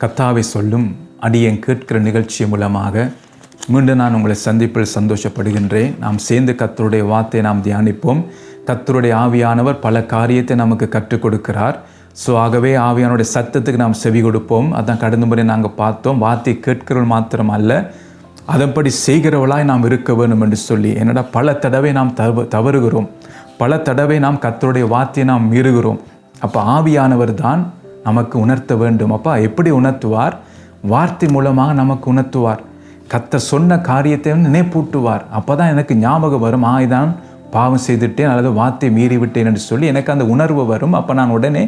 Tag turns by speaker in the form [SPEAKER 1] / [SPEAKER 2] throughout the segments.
[SPEAKER 1] கர்த்தாவை சொல்லும் அடியேன் கேட்கிற நிகழ்ச்சி மூலமாக மீண்டும் நான் உங்களை சந்திப்பில் சந்தோஷப்படுகின்றேன். நாம் சேர்ந்து கர்த்தருடைய வார்த்தையை நாம் தியானிப்போம். கர்த்தருடைய ஆவியானவர் பல காரியத்தை நமக்கு கற்றுக் கொடுக்கிறார். ஆகவே ஆவியானுடைய சத்தத்துக்கு நாம் செவி கொடுப்போம். அதான் கடந்த முறை நாங்கள் பார்த்தோம். வார்த்தையை கேட்கிறவள் மாத்திரம் அல்ல, அதன்படி செய்கிறவளாய் நாம் இருக்க வேண்டும் என்று சொல்லி. என்னடா பல தடவை நாம் தவறுகிறோம், பல தடவை நாம் கர்த்தருடைய வார்த்தையை நாம் மீறுகிறோம். அப்போ ஆவியானவர் தான் நமக்கு உணர்த்த வேண்டும். அப்பா எப்படி உணர்த்துவார்? வார்த்தை மூலமாக நமக்கு உணர்த்துவார். கர்த்தர் சொன்ன காரியத்தை நினைப்பூட்டுவார். அப்போ தான் எனக்கு ஞாபகம் வரும், இதான் பாவம் செய்துட்டேன் அல்லது வார்த்தை மீறிவிட்டேன் என்று சொல்லி எனக்கு அந்த உணர்வு வரும். அப்போ நான் உடனே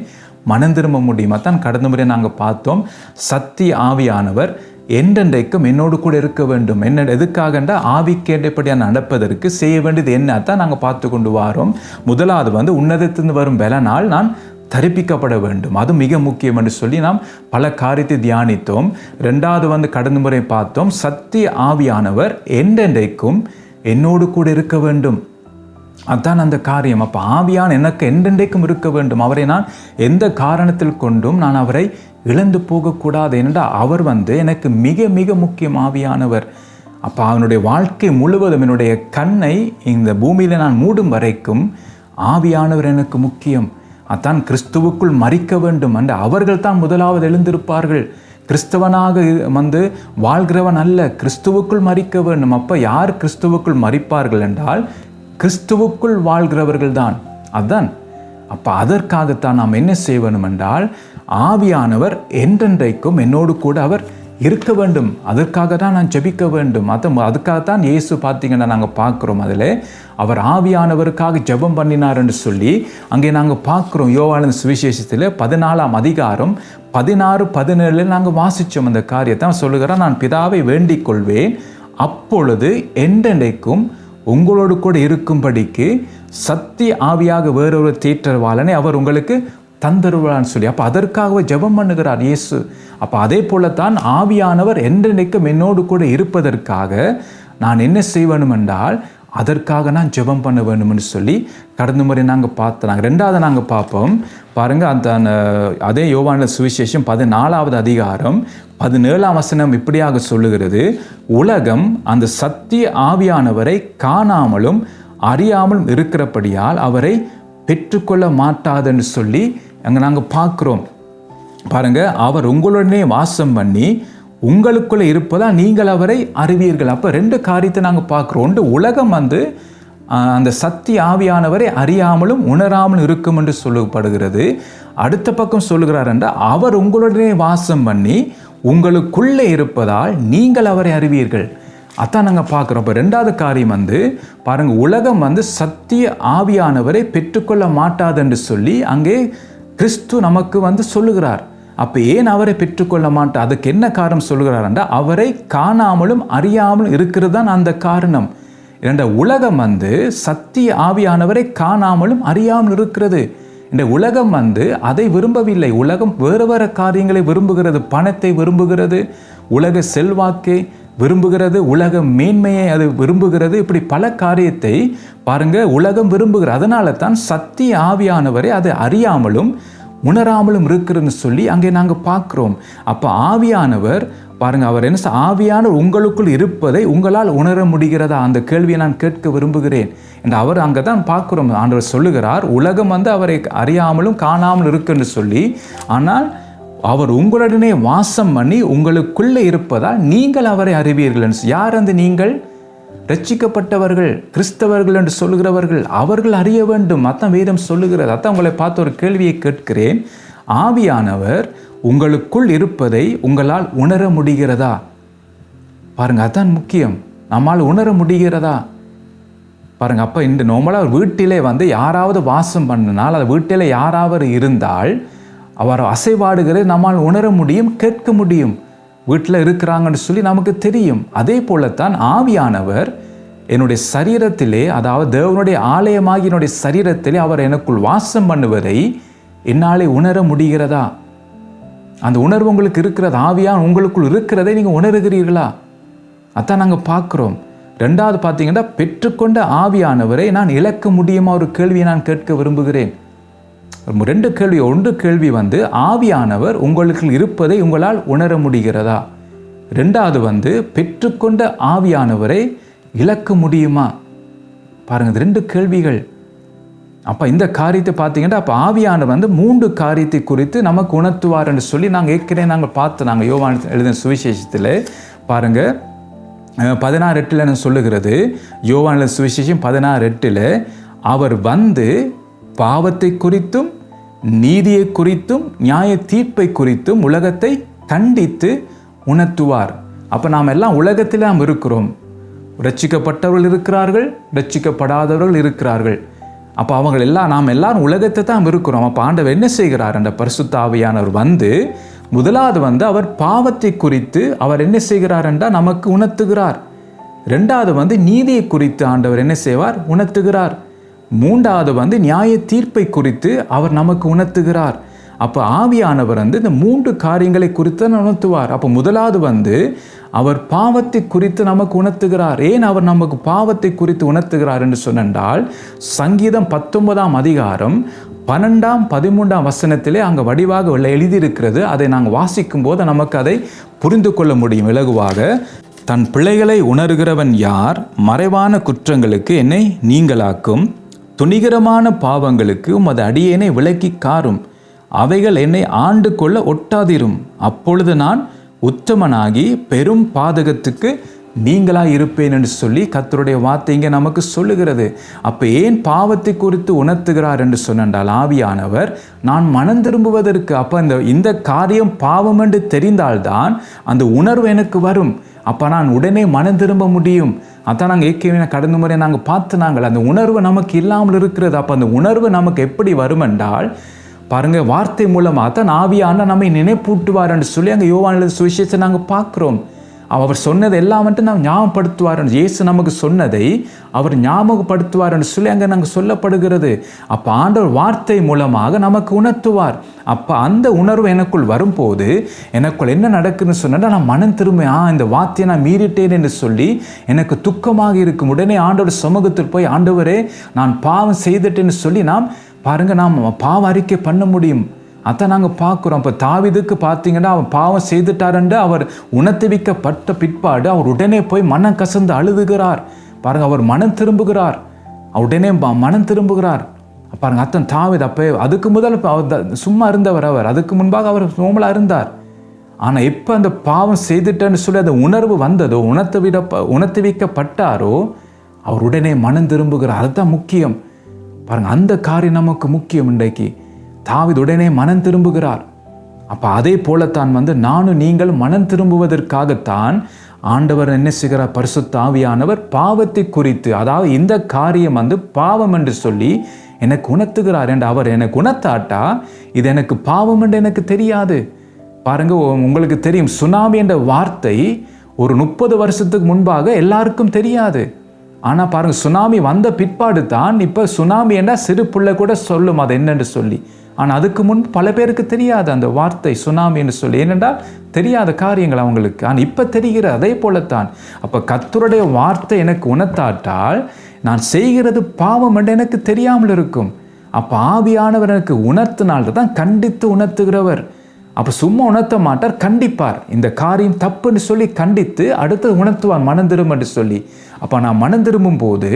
[SPEAKER 1] மனம் திரும்ப முடியும். அதான் கடந்த முறை நாங்கள் பார்த்தோம், சத்திய ஆவியானவர் என்றென்றைக்கும் என்னோடு கூட இருக்க வேண்டும். என்ன எதுக்காகண்டா ஆவிக்கேண்டபடியாக நடப்பதற்கு செய்ய வேண்டியது என்ன தான் நாங்கள் பார்த்து கொண்டு வாரோம். முதலாவது உன்னதத்திலிருந்து வரும் பலனால் நான் தரிப்பிக்கப்பட வேண்டும், அது மிக முக்கியம் என்று சொல்லி நாம் பல காரியத்தை தியானித்தோம். ரெண்டாவது கடந்த முறை பார்த்தோம், சத்திய ஆவியானவர் என்றென்றைக்கும் என்னோடு கூட இருக்க வேண்டும். அதுதான் அந்த காரியம். அப்போ ஆவியான் எனக்கு என்றென்றைக்கும் இருக்க வேண்டும். அவரை நான் எந்த காரணத்தில் கொண்டும் நான் அவரை இழந்து போகக்கூடாது. என்றால் அவர் எனக்கு மிக மிக முக்கியம் ஆவியானவர். அப்போ அவனுடைய வாழ்க்கை முழுவதும் என்னுடைய கண்ணை இந்த பூமியில் நான் மூடும் வரைக்கும் ஆவியானவர் எனக்கு முக்கியம். அதான் கிறிஸ்துவுக்குள் மரிக்க வேண்டும் என்று அவர்கள் தான் முதலாவது எழுந்திருப்பார்கள். கிறிஸ்தவனாக வாழ்கிறவன் அல்ல, கிறிஸ்துவுக்குள் மரிக்க வேண்டும். அப்போ யார் கிறிஸ்துவுக்குள் மரிப்பார்கள் என்றால் கிறிஸ்துவுக்குள் வாழ்கிறவர்கள் தான். அதுதான். அப்போ அதற்காகத்தான் நாம் என்ன செய்ய வேண்டும் என்றால் ஆவியானவர் என்றென்றைக்கும் என்னோடு கூட அவர் இருக்க வேண்டும். அதற்காக தான் நான் ஜெபிக்க வேண்டும். அதுக்காகத்தான் இயேசு பார்த்தீங்கன்னா நாங்கள் பார்க்குறோம், அதில் அவர் ஆவியானவருக்காக ஜெபம் பண்ணினார் என்று சொல்லி அங்கே நாங்கள் பார்க்குறோம். யோவானின் சுவிசேஷத்தில் 14ஆம் அதிகாரம் 16-17 நாங்கள் வாசித்தோம். அந்த காரியத்தை சொல்லுகிறார், நான் பிதாவை வேண்டிக் கொள்வேன், அப்பொழுது என்றென்றைக்கும் உங்களோடு கூட இருக்கும்படிக்கு சத்திய ஆவியாக வேறொரு தேற்றவாளனை அவர் உங்களுக்கு தந்தருவான்னு சொல்லி. அப்போ அதற்காகவே ஜெபம் பண்ணுகிறார் இயேசு. அப்போ அதே போலத்தான் ஆவியானவர் என்றென்றைக்கும் என்னோடு கூட இருப்பதற்காக நான் என்ன செய்ய வேண்டும் என்றால் அதற்காக நான் ஜெபம் பண்ண வேண்டும் என்று சொல்லி கடந்த முறை நாங்கள் பார்த்தோம். ரெண்டாவது நாங்கள் பார்ப்போம் பாருங்கள், அந்த அதே யோவானின் சுவிசேஷம் 14ஆவது அதிகாரம் 17ஆம் வசனம் இப்படியாக சொல்லுகிறது, உலகம் அந்த சத்திய ஆவியானவரை காணாமலும் அறியாமலும் இருக்கிறபடியால் அவரை பெற்றுக்கொள்ள மாட்டாதுன்னு சொல்லி அங்கே நாங்கள் பார்க்குறோம். பாருங்கள், அவர் உங்களுடனே வாசம் பண்ணி உங்களுக்குள்ளே இருப்பதால் நீங்கள் அவரை அறிவீர்கள். அப்போ ரெண்டு காரியத்தை நாங்கள் பார்க்குறோம். ஒன்று, உலகம் அந்த சத்திய ஆவியானவரை அறியாமலும் உணராமலும் இருக்கும் என்று சொல்லப்படுகிறது. அடுத்த பக்கம் சொல்லுகிறார் என்றால் அவர் உங்களுடனே வாசம் பண்ணி உங்களுக்குள்ளே இருப்பதால் நீங்கள் அவரை அறிவீர்கள். அதான் நாங்கள் பார்க்குறோம். இப்போ ரெண்டாவது காரியம் பாருங்கள், உலகம் சத்திய ஆவியானவரை பெற்றுக்கொள்ள மாட்டாது என்று சொல்லி அங்கே கிறிஸ்து நமக்கு சொல்லுகிறார். அப்போ ஏன் அவரை பெற்றுக்கொள்ள மாட்டா? அதுக்கு என்ன காரணம் சொல்லுகிறார் என்றால் அவரை காணாமலும் அறியாமலும் இருக்கிறது தான் அந்த காரணம். இந்த உலகம் சத்திய ஆவியானவரை காணாமலும் அறியாமல் இருக்கிறது. இந்த உலகம் அதை விரும்பவில்லை. உலகம் வேறு வேறு காரியங்களை விரும்புகிறது, பணத்தை விரும்புகிறது, உலக செல்வாக்கை விரும்புகிறது, உலக மேன்மையை அது விரும்புகிறது. இப்படி பல காரியத்தை பாருங்க உலகம் விரும்புகிறது. அதனால தான் சத்திய ஆவியானவரை அதை அறியாமலும் உணராமலும் இருக்குதுன்னு சொல்லி அங்கே நாங்கள் பார்க்குறோம். அப்போ ஆவியானவர் பாருங்க, அவர் என்ன ஆவியானவர் உங்களுக்குள் இருப்பதை உங்களால் உணர முடிகிறதா? அந்த கேள்வியை நான் கேட்க விரும்புகிறேன் என்று அவர் அங்கே தான் பார்க்குறோம். ஆண்டவர் சொல்லுகிறார், உலகம் அவரை அறியாமலும் காணாமல் இருக்குன்னு சொல்லி, ஆனால் அவர் உங்களுடனே வாசம் பண்ணி உங்களுக்குள்ளே இருப்பதால் நீங்கள் அவரை அறிவீர்கள். யார் நீங்கள்? ரட்சிக்கப்பட்டவர்கள், கிறிஸ்தவர்கள் என்று சொல்லுகிறவர்கள், அவர்கள் அறிய வேண்டும். அதான் வேதம் சொல்லுகிறது. அதான் உங்களை பார்த்து ஒரு கேள்வியை கேட்கிறேன், ஆவியானவர் உங்களுக்குள் இருப்பதை உங்களால் உணர முடிகிறதா? பாருங்க, அதான் முக்கியம். நம்மால் உணர முடிகிறதா பாருங்க. அப்போ இந்த நார்மலாக வீட்டிலே யாராவது வாசம் பண்ணினால், அது வீட்டில் யாராவது இருந்தால் அவர் அசைவாடுகிறது நம்மால் உணர முடியும், கேட்க முடியும். வீட்டில் இருக்கிறாங்கன்னு சொல்லி நமக்கு தெரியும். அதே போலத்தான் ஆவியானவர் என்னுடைய சரீரத்திலே, அதாவது தேவனுடைய ஆலயமாகி என்னுடைய சரீரத்திலே அவர் எனக்குள் வாசம் பண்ணுவதை என்னாலே உணர முடிகிறதா? அந்த உணர்வு உங்களுக்கு இருக்கிறது, ஆவியான் உங்களுக்குள் இருக்கிறதை நீங்கள் உணர்கிறீர்களா? அதான் நாங்கள் பார்க்குறோம். ரெண்டாவது பார்த்தீங்கன்னா, பெற்றுக்கொண்ட ஆவியானவரை நான் இழக்க முடியுமா? ஒரு கேள்வியை நான் கேட்க விரும்புகிறேன். 2 கேள்வி. ஒன்று கேள்வி ஆவியானவர் உங்களுக்கு இருப்பதை உங்களால் உணர முடிகிறதா? 2வது பெற்றுக்கொண்ட ஆவியானவரை இழக்க முடியுமா? பாருங்கள், 2 கேள்விகள். அப்போ இந்த காரியத்தை பார்த்தீங்கன்னா, அப்போ ஆவியானவர் 3 காரியத்தை குறித்து நமக்கு உணர்த்துவார் என்று சொல்லி நாங்கள் ஏற்கனவே நாங்கள் யோவான் எழுதின சுவிசேஷத்தில் பாருங்கள் 16:8 சொல்லுகிறது. யோவான் எழுதின சுவிசேஷம் 16:8 அவர் பாவத்தை குறித்தும் நீதியை குறித்தும் நியாய தீர்ப்பை குறித்தும் உலகத்தை கண்டித்து உணர்த்துவார். அப்போ நாம் எல்லாம் உலகத்தில் நாம் இருக்கிறோம். ரட்சிக்கப்பட்டவர்கள் இருக்கிறார்கள், ரட்சிக்கப்படாதவர்கள் இருக்கிறார்கள். அப்போ நாம் எல்லாரும் உலகத்தை தான் இருக்கிறோம். அப்போ ஆண்டவர் என்ன செய்கிறார்? அந்த பரிசுத்த ஆவியானவர் முதலாவது அவர் பாவத்தை குறித்து அவர் என்ன செய்கிறார் என்றால் நமக்கு உணர்த்துகிறார். 2வது நீதியை குறித்து ஆண்டவர் என்ன செய்வார்? உணர்த்துகிறார். 3வது நியாய தீர்ப்பை குறித்து அவர் நமக்கு உணர்த்துகிறார். அப்போ ஆவியானவர் இந்த 3 காரியங்களை குறித்து உணர்த்துவார். அப்போ முதலாவது அவர் பாவத்தை குறித்து நமக்கு உணர்த்துகிறார். ஏன் அவர் நமக்கு பாவத்தை குறித்து உணர்த்துகிறார் என்று சொன்னால், சங்கீதம் 19ஆம் அதிகாரம் 12ஆம் 13ஆம் வசனத்திலே அங்கே வடிவாக எழுதியிருக்கிறது. அதை நாங்கள் வாசிக்கும் போது நமக்கு அதை புரிந்து கொள்ள முடியும் இலகுவாக. தன் பிள்ளைகளை உணர்கிறவன் யார்? மறைவான குற்றங்களுக்கு என்னை நீங்களாக்கும், துணிகரமான பாவங்களுக்கு உமது அடியேனை விலக்கி காரும், அவைகள் என்னை ஆண்டு கொள்ள ஒட்டாதிரும், அப்பொழுது நான் உத்தமனாகி பெரும் பாதகத்துக்கு நீங்களாக இருப்பேன் என்று சொல்லி கர்த்தருடைய வார்த்தை இங்கே நமக்கு சொல்லுகிறது. அப்போ ஏன் பாவத்தை குறித்து உணர்த்துகிறார் என்று சொன்னால், ஆவியானவர் நான் மனம் திரும்புவதற்கு, அப்போ இந்த காரியம் பாவம் என்று தெரிந்தால்தான் அந்த உணர்வு எனக்கு வரும். அப்போ நான் உடனே மனம் திரும்ப முடியும். அதான் நாங்கள் ஏற்கனவே கடந்த முறை நாங்கள் பார்த்து அந்த உணர்வு நமக்கு இல்லாமல் இருக்கிறது. அப்போ அந்த உணர்வு நமக்கு எப்படி வரும் என்றால், பாருங்க, வார்த்தை மூலமாக தான் ஆவியான நம்மை நினைப்பூட்டுவார் என்று சொல்லி அங்கே யோவான் எழுதின சுவிசேஷத்தை நாங்கள் பார்க்குறோம். அவர் சொன்னதை எல்லாம் நாம் ஞாபகப்படுத்துவார். இயேசு நமக்கு சொன்னதை அவர் ஞாபகப்படுத்துவார் என்று சொல்லி அங்கே நாங்கள் சொல்லப்படுகிறது. அப்போ ஆண்டவர் வார்த்தை மூலமாக நமக்கு உணர்த்துவார். அப்போ அந்த உணர்வு எனக்குள் வரும்போது எனக்குள் என்ன நடக்குதுன்னு சொன்னால், நான் மனம் திரும்ப இந்த வார்த்தையை நான் மீறிட்டேன் என்று சொல்லி எனக்கு துக்கமாக இருக்கும். உடனே ஆண்டவர் சமூகத்தில் போய், ஆண்டவரே நான் பாவம் செய்துட்டேன்னு சொல்லி நாம் பாவ அறிக்கை பண்ண முடியும். அதான் நாங்கள் பார்க்குறோம். இப்போ தாவீதுக்கு பார்த்தீங்கன்னா, அவன் பாவம் செய்துட்டாருன்னு அவர் உணர்த்துவிக்கப்பட்ட பிற்பாடு அவர் உடனே போய் மனம் கசந்து அழுதுகிறார். பாருங்க, அவர் மனம் திரும்புகிறார். உடனே மனம் திரும்புகிறார். பாருங்க, அத்தன் தாவீது அப்போ அதுக்கு முதல் சும்மா இருந்தவர். அவர் அதுக்கு முன்பாக அவர் நோமலாக இருந்தார். ஆனால் இப்போ அந்த பாவம் செய்துட்டேன்னு சொல்லி அந்த உணர்வு வந்ததோ, உணர்த்துவிக்கப்பட்டாரோ, அவர் உடனே மனம் திரும்புகிறார். அதுதான் முக்கியம். பாருங்க, அந்த காரியம் நமக்கு முக்கியம். இன்றைக்கு தாவீது உடனே மனம் திரும்புகிறார். அப்போ அதே போலத்தான் நானும் நீங்கள் மனம் திரும்புவதற்காகத்தான் ஆண்டவர் என்ன செய்கிறார்? பரிசுத்த ஆவியானவர் பாவத்தை குறித்து, அதாவது இந்த காரியம் பாவம் என்று சொல்லி எனக்கு உணர்த்துகிறார் என்று. அவர் எனக்கு உணர்த்தாட்டா இது எனக்கு பாவம் என்று எனக்கு தெரியாது. பாருங்க, உங்களுக்கு தெரியும், சுனாமி என்ற வார்த்தை ஒரு 30 வருஷத்துக்கு முன்பாக எல்லாருக்கும் தெரியாது. ஆனால் பாருங்க, சுனாமி வந்த பிற்பாடு தான் இப்போ சுனாமி என்ற சிறு பிள்ளை கூட சொல்லும் அது என்னென்று சொல்லி. ஆனால் அதுக்கு முன் பல பேருக்கு தெரியாது அந்த வார்த்தை சுனாமி என்று சொல்லி. ஏனென்றால் தெரியாத காரியங்கள் அவங்களுக்கு. ஆனால் இப்போ தெரிகிற. அதே போலத்தான் அப்போ கர்த்தருடைய வார்த்தை எனக்கு உணர்த்தாட்டால் நான் செய்கிறது பாவம் என்று எனக்கு தெரியாமல் இருக்கும். அப்போ ஆவியானவர் எனக்கு உணர்த்தினால்தான் கண்டித்து உணர்த்துகிறவர். அப்போ சும்மா உணர்த்த மாட்டார், கண்டிப்பார். இந்த காரியம் தப்புன்னு சொல்லி கண்டித்து அடுத்து உணர்த்துவார் மனம் திரும்ப என்று சொல்லி. அப்போ நான் மனம் திரும்பும் போது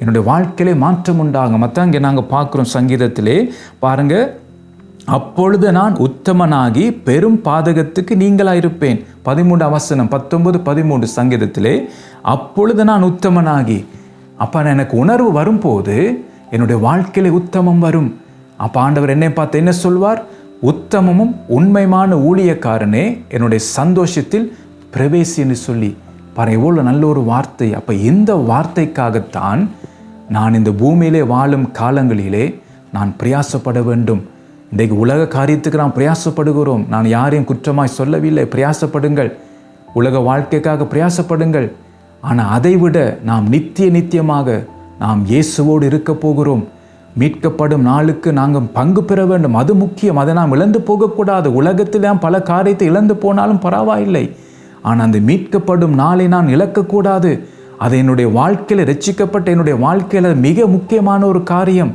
[SPEAKER 1] என்னுடைய வாழ்க்கையிலே மாற்றம் உண்டாகும். மற்ற இங்கே நாங்கள் பார்க்குறோம் சங்கீதத்திலே பாருங்கள், அப்பொழுது நான் உத்தமனாகி பெரும் பாதகத்துக்கு நீங்களாக இருப்பேன். 13 வசனம் 19, 13 சங்கீதத்திலே அப்பொழுது நான் உத்தமனாகி. அப்போ எனக்கு உணர்வு வரும்போது என்னுடைய வாழ்க்கையிலே உத்தமம் வரும். அப்போ ஆண்டவர் என்னை பார்த்து என்ன சொல்வார்? உத்தமமும் உண்மையான ஊழியக்காரனே என்னுடைய சந்தோஷத்தில் பிரவேசி என்று சொல்லி. பாருங்க, எவ்வளோ நல்ல ஒரு வார்த்தை. அப்போ இந்த வார்த்தைக்காகத்தான் நான் இந்த பூமியிலே வாழும் காலங்களிலே நான் பிரயாசப்பட வேண்டும். இன்றைக்கு உலக காரியத்துக்கு நாம் பிரயாசப்படுகிறோம். நான் யாரையும் குற்றமாய் சொல்லவில்லை. பிரயாசப்படுங்கள், உலக வாழ்க்கைக்காக பிரயாசப்படுங்கள். ஆனால் அதைவிட நாம் நித்தியமாக நாம் இயேசுவோடு இருக்க போகிறோம். மீட்கப்படும் நாளுக்கு நாங்கள் பங்கு பெற வேண்டும். அது முக்கியம். அதை நாம் இழந்து போகக்கூடாது. உலகத்தில் நாம் பல காரியத்தை இழந்து போனாலும் பரவாயில்லை. ஆனால் அந்த மீட்கப்படும் நாளை நான் இழக்கக்கூடாது. அது என்னுடைய வாழ்க்கையில், ரட்சிக்கப்பட்ட என்னுடைய வாழ்க்கையில் மிக முக்கியமான ஒரு காரியம்.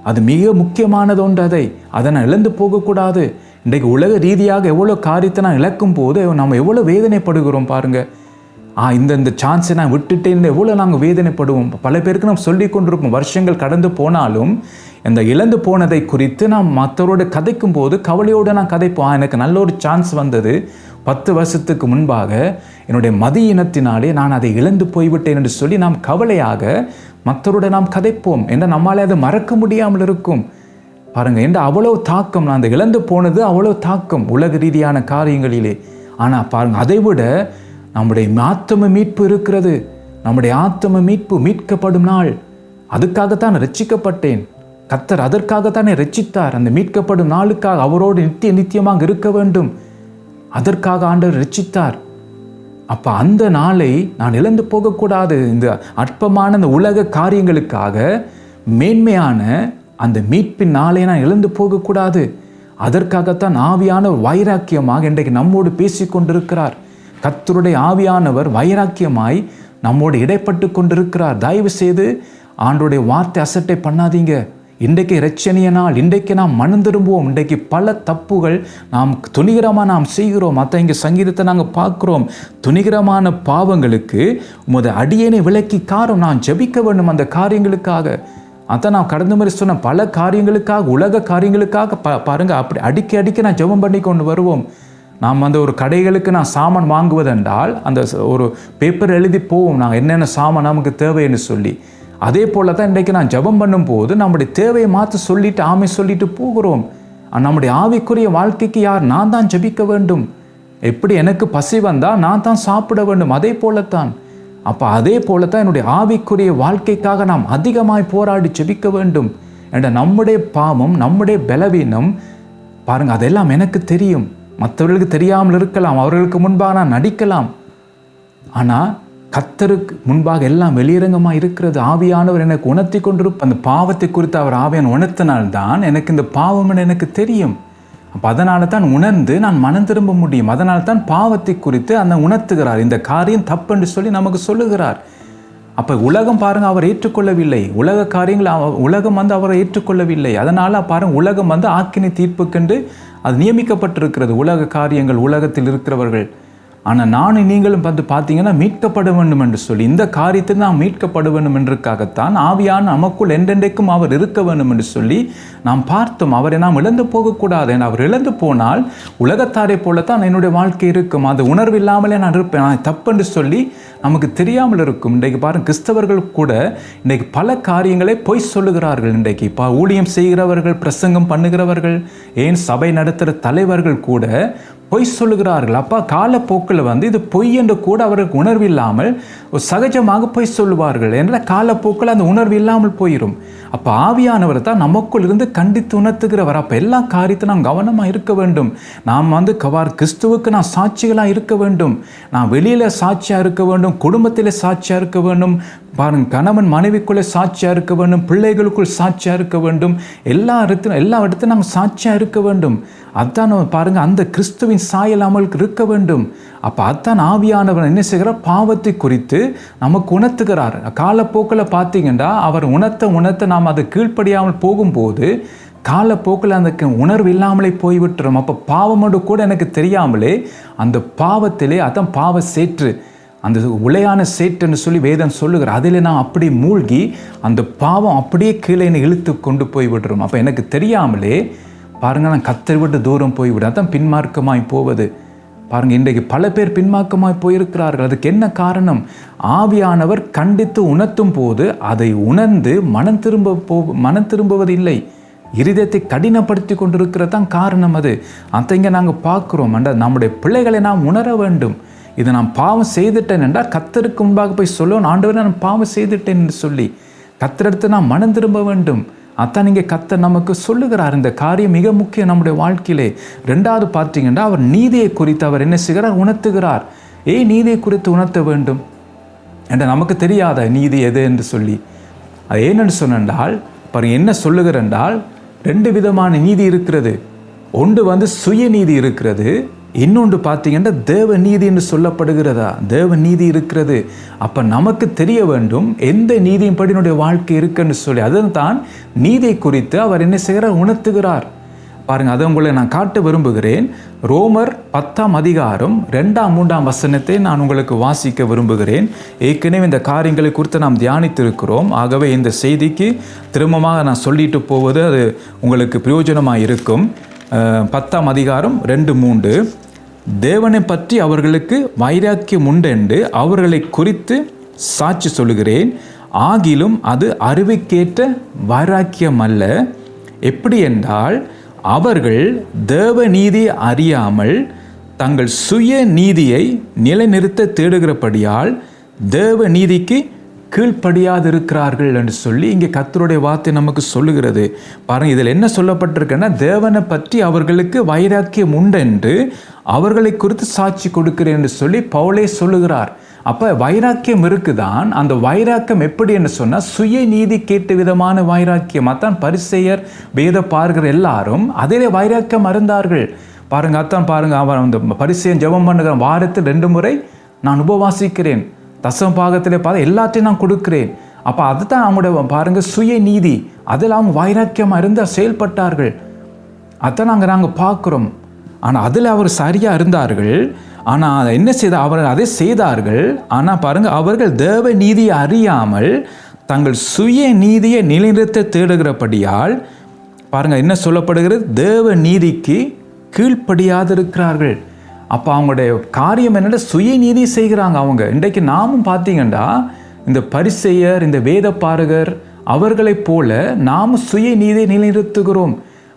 [SPEAKER 1] அது மிக முக்கியமானது ஒன்று. அதை நான் இழந்து போகக்கூடாது. இன்றைக்கு உலக ரீதியாக எவ்வளோ காரியத்தை நான் இழக்கும் போது நம்ம எவ்வளோ வேதனைப்படுகிறோம் பாருங்கள். இந்த சான்ஸை நான் விட்டுட்டேன்னு எவ்வளோ நாங்கள் வேதனைப்படுவோம். பல பேருக்கு நாம் சொல்லி கொண்டிருப்போம். வருஷங்கள் கடந்து போனாலும் இந்த இழந்து போனதை குறித்து நாம் மற்றவரோட கதைக்கும் போது கவலையோடு நான் கதைப்போம். எனக்கு நல்ல ஒரு சான்ஸ் வந்தது 10 வருஷத்துக்கு முன்பாக, என்னுடைய மதியினத்தினாலே நான் அதை இழந்து போய்விட்டேன் என்று சொல்லி நாம் கவலையாக மற்றவரோட நாம் கதைப்போம். ஏன்னா நம்மளால் அதை மறக்க முடியாமல் இருக்கும் பாருங்கள். என்ற அவ்வளோ தாக்கம், நான் அந்த இழந்து போனது அவ்வளோ தாக்கம் உலக ரீதியான காரியங்களிலே. ஆனால் பாருங்கள், அதை விட நம்முடைய ஆத்தும மீட்பு இருக்கிறது. நம்முடைய ஆத்தும மீட்பு, மீட்கப்படும் நாள், அதுக்காகத்தான் ரட்சிக்கப்பட்டேன். கர்த்தர் அதற்காகத்தானே ரட்சித்தார். அந்த மீட்கப்படும் நாளுக்காக அவரோடு நித்தியமாக இருக்க வேண்டும். அதற்காக ஆண்டவர் ரட்சித்தார். அப்போ அந்த நாளை நான் இழந்து போகக்கூடாது. இந்த அற்பமான இந்த உலக காரியங்களுக்காக மேன்மையான அந்த மீட்பின் நாளை நான் இழந்து போகக்கூடாது. அதற்காகத்தான் ஆவியானவர் வைராக்கியமாக இன்றைக்கு நம்மோடு பேசி கொண்டிருக்கிறார். கர்த்தருடைய ஆவியானவர் வைராக்கியமாய் நம்மோடு இடைப்பட்டு கொண்டிருக்கிறார். தயவு செய்து ஆண்டோடைய வார்த்தை அசட்டை பண்ணாதீங்க. இன்றைக்கு இரட்சணிய நாள். இன்றைக்கு நாம் மனம் திரும்புவோம். இன்றைக்கு பல தப்புகள் நாம் துணிகரமாக நாம் செய்கிறோம். மற்ற இங்கே சங்கீதத்தை நாங்கள் பார்க்குறோம். துணிகரமான பாவங்களுக்கு உமது அடியேனை விலக்கி காரும். நான் ஜெபிக்க வேண்டும் அந்த காரியங்களுக்காக. அதான் நான் கடந்த மாதிரி சொன்ன பல காரியங்களுக்காக, உலக காரியங்களுக்காக பாருங்கள், அப்படி அடிக்க நான் ஜெபம் பண்ணி கொண்டு வருவோம். நாம் ஒரு கடைகளுக்கு நான் சாமான் வாங்குவதென்றால் அந்த ஒரு பேப்பர் எழுதி போவோம், நாங்கள் என்னென்ன சாமான் நமக்கு தேவைன்னு சொல்லி. அதே போல் தான் இன்றைக்கு நான் ஜெபம் பண்ணும்போது நம்முடைய தேவையை மாற்ற சொல்லிட்டு ஆமை சொல்லிட்டு போகிறோம். நம்முடைய ஆவிக்குரிய வாழ்க்கைக்கு நான் தான் ஜெபிக்க வேண்டும். எப்படி எனக்கு பசி வந்தால் நான் தான் சாப்பிட வேண்டும், அதே போலத்தான். அப்போ அதே போலத்தான் என்னுடைய ஆவிக்குரிய வாழ்க்கைக்காக நாம் அதிகமாய் போராடி ஜெபிக்க வேண்டும். என்ற நம்முடைய பாவம், நம்முடைய பலவீனம் பாருங்கள், அதெல்லாம் எனக்கு தெரியும். மற்றவர்களுக்கு தெரியாமல் இருக்கலாம், அவர்களுக்கு முன்பாக நான் நடிக்கலாம். ஆனால் கர்த்தருக்கு முன்பாக எல்லாம் வெளியரங்கமாக இருக்கிறது. ஆவியானவர் எனக்கு உணர்த்தி கொண்டிருப்ப அந்த பாவத்தை குறித்து அவர் ஆவியான உணர்த்தினால்தான் எனக்கு இந்த பாவம் எனக்கு தெரியும். அப்போ அதனால தான் உணர்ந்து நான் மனம் திரும்ப முடியும். அதனால தான் பாவத்தை குறித்து அந்த உணர்த்துகிறார். இந்த காரியம் தப்பு என்று சொல்லி நமக்கு சொல்லுகிறார். அப்போ உலகம் பாருங்கள், அவர் ஏற்றுக்கொள்ளவில்லை. உலக காரியங்கள் உலகம் அவரை ஏற்றுக்கொள்ளவில்லை. அதனால் பாருங்கள், உலகம் ஆக்கினி தீர்ப்புக்கென்று அது நியமிக்கப்பட்டிருக்கிறது. உலக காரியங்கள், உலகத்தில் இருக்கிறவர்கள். ஆனால் நானும் நீங்களும் பார்த்தீங்கன்னா மீட்கப்பட வேண்டும் என்று சொல்லி, இந்த காரியத்தில் நாம் மீட்கப்பட வேண்டும் என்றுக்காகத்தான் ஆவியான நமக்குள் என்றென்றைக்கும் அவர் இருக்க வேண்டும் என்று சொல்லி நாம் பார்த்தோம். அவரை நாம் இழந்து போகக்கூடாது. ஏன்னா அவர் இழந்து போனால் உலகத்தாரை போலத்தான் என்னுடைய வாழ்க்கை இருக்கும். அது உணர்வு இல்லாமலே நான் இருப்பேன், நான் தப்புன்னு சொல்லி நமக்கு தெரியாமல் இருக்கும். இன்றைக்கு பாருங்கள், கிறிஸ்தவர்கள் கூட இன்றைக்கு பல காரியங்களை பொய் சொல்லுகிறார்கள். இன்றைக்கு ஊழியம் செய்கிறவர்கள், பிரசங்கம் பண்ணுகிறவர்கள், ஏன் சபை நடத்துகிற தலைவர்கள் கூட பொய் சொல்லுகிறார்கள். அப்பா காலப்போக்கில் இது பொய் என்று கூட அவருக்கு உணர்வு இல்லாமல் சகஜமாக பொய் சொல்லுவார்கள். என்ற காலப்போக்கில் அந்த உணர்வு இல்லாமல் போயிடும். அப்போ ஆவியானவர் தான் நமக்குள் இருந்து கண்டித்து உணர்த்துகிறவர். அப்போ எல்லா காரியத்தையும் நாம் கவனமாக இருக்க வேண்டும். நாம் கிறிஸ்துவுக்கு நான் சாட்சிகளாக இருக்க வேண்டும். நான் வெளியில் சாட்சியாக இருக்க வேண்டும், குடும்பத்தில் சாட்சியாக இருக்க வேண்டும், பாருங்கள் கணவன் மனைவிக்குள்ளே சாட்சியாக இருக்க வேண்டும், பிள்ளைகளுக்குள் சாட்சியாக இருக்க வேண்டும், எல்லா இடத்துலையும் நாங்கள் சாட்சியாக இருக்க வேண்டும். அதான் பாருங்கள், அந்த கிறிஸ்துவின் சாயல் நம்மளுக்கு இருக்க வேண்டும். அப்போ அதான் ஆவியானவர் என்ன செய்கிறார், பாவத்தை குறித்து நமக்கு உணர்த்துகிறார். காலப்போக்கில் பார்த்தீங்கன்னா அவர் உணர்த்த நாம் அதை கீழ்ப்படியாமல் போகும்போது காலப்போக்கில் அந்த உணர்வு இல்லாமலே போய்விட்டுரும். அப்போ பாவமோடு கூட எனக்கு தெரியாமலே அந்த பாவத்திலே, அதான் பாவ சேற்று, அந்த உளையான சேற்றுன்னு சொல்லி வேதம் சொல்லுகிறார். அதில் நான் அப்படி மூழ்கி அந்த பாவம் அப்படியே கீழே இழுத்து கொண்டு போய் விடுறோம். அப்போ எனக்கு தெரியாமலே பாருங்கள், நான் கர்த்தரை விட்டு தூரம் போய்விடும். அதான் பின்மார்க்கமாய் போவது. பாருங்கள், இன்றைக்கு பல பேர் பின்மார்க்கமாய் போயிருக்கிறார்கள். அதுக்கு என்ன காரணம்? ஆவியானவர் கண்டித்து உணர்த்தும் போது அதை உணர்ந்து மனம் திரும்புவதில்லை, இருதயத்தை கடினப்படுத்தி கொண்டிருக்கிறதான் காரணம். அதை இங்கே நாங்கள் பார்க்குறோம். நம்முடைய பிள்ளைகளை நாம் உணர வேண்டும். இதை நான் பாவம் செய்துட்டேன் என்றால் கர்த்தருக்கு முன்பாக போய் சொல்லணும், ஆண்டவரே நான் பாவம் செய்துட்டேன் என்று சொல்லி கர்த்தரெடுத்து நாம் மனம் திரும்ப வேண்டும். அதான் நீங்கள் கர்த்தர் நமக்கு சொல்லுகிறார். இந்த காரியம் மிக முக்கியம் நம்முடைய வாழ்க்கையிலே. ரெண்டாவது பார்த்தீங்கன்னா, அவர் நீதியை குறித்து அவர் என்ன செய்கிறார், உணர்த்துகிறார். நீதியை குறித்து உணர்த்த வேண்டும் என்ற நமக்கு தெரியாத நீதி எது என்று சொல்லி, அது ஏனென்று சொன்னால் பாருங்கள் என்ன சொல்லுகிறார் என்றால், 2 விதமான நீதி இருக்கிறது. ஒன்று சுய நீதி இருக்கிறது, இன்னொன்று பார்த்தீங்கன்னா தேவ நீதி என்று சொல்லப்படுகிறதா, தேவ நீதி இருக்கிறது. அப்போ நமக்கு தெரிய வேண்டும் எந்த நீதியின் படி என்னுடைய வாழ்க்கை இருக்குன்னு சொல்லி. அதன் தான் நீதியை குறித்து அவர் என்ன செய்கிறார், உணர்த்துகிறார். பாருங்க, அதை உங்களை நான் காட்ட விரும்புகிறேன். ரோமர் 10ஆம் அதிகாரம் 2-3 வசனத்தை நான் உங்களுக்கு வாசிக்க விரும்புகிறேன். ஏற்கனவே இந்த காரியங்களை குறித்து நாம் தியானித்திருக்கிறோம். ஆகவே இந்த செய்திக்கு திரும்பமாக நான் சொல்லிட்டு போவது அது உங்களுக்கு பிரயோஜனமாக இருக்கும். 10ஆம் அதிகாரம் 2-3, தேவனை பற்றி அவர்களுக்கு வைராக்கியம் உண்டென்று அவர்களை குறித்து சாட்சி சொல்லுகிறேன். ஆகிலும் அது அறிவுக்கேற்ற வைராக்கியம் அல்ல. எப்படி என்றால், அவர்கள் தேவ நீதியை அறியாமல் தங்கள் சுய நீதியை நிலைநிறுத்த தேடுகிறபடியால் தேவ நீதிக்கு கீழ்ப்படியாதிருக்கிறார்கள் என்று சொல்லி இங்கே கர்த்தருடைய வார்த்தை நமக்கு சொல்லுகிறது. பாருங்க, இதில் என்ன சொல்லப்பட்டிருக்குன்னா, தேவனை பற்றி அவர்களுக்கு வைராக்கியம் உண்டென்று அவர்களை குறித்து சாட்சி கொடுக்கிறேன் என்று சொல்லி பவுலே சொல்லுகிறார். அப்போ வைராக்கியம் இருக்குதான். அந்த வைராக்கியம் எப்படி என்று சொன்னால் சுய நீதி கேட்ட விதமான வைராக்கியம். அத்தான் பரிசேயர் வேத பார்க்கிற எல்லாரும் அதிலே வைராக்கியம் அருந்தார்கள். பாருங்க, அத்தான் பாருங்க, அவன் அந்த பரிசேயன் ஜெபம் பண்ணுகிறான், வாரத்தில் 2 முறை நான் உபவாசிக்கிறேன், தசம பாகத்திலே பார்த்து எல்லாத்தையும் நான் கொடுக்கிறேன். அப்போ அதுதான் அவங்களோட பாருங்க சுய நீதி. அதில் அவங்க வைராக்கியம் அருந்த செயல்பட்டார்கள். அதான் நாங்கள் பார்க்குறோம். ஆனால் அதில் அவர் சரியாக இருந்தார்கள். ஆனால் என்ன செய்த அவர்கள் அதை செய்தார்கள். ஆனால் பாருங்க, அவர்கள் தேவ நீதியை அறியாமல் தங்கள் சுய நீதியை நிலைநிறுத்த தேடுகிறபடியால் பாருங்க என்ன சொல்லப்படுகிறது, தேவ நீதிக்கு கீழ்ப்படியாதிருக்கிறார்கள். அப்போ அவங்களுடைய காரியம் என்னென்னா சுய நீதி செய்கிறாங்க அவங்க. இன்றைக்கு நாமும் பார்த்தீங்கன்னா இந்த பரிசேயர், இந்த வேத பாரகர் அவர்களைப் போல நாம் சுய நீதியை நிலைநிறுத்துகிறோம்.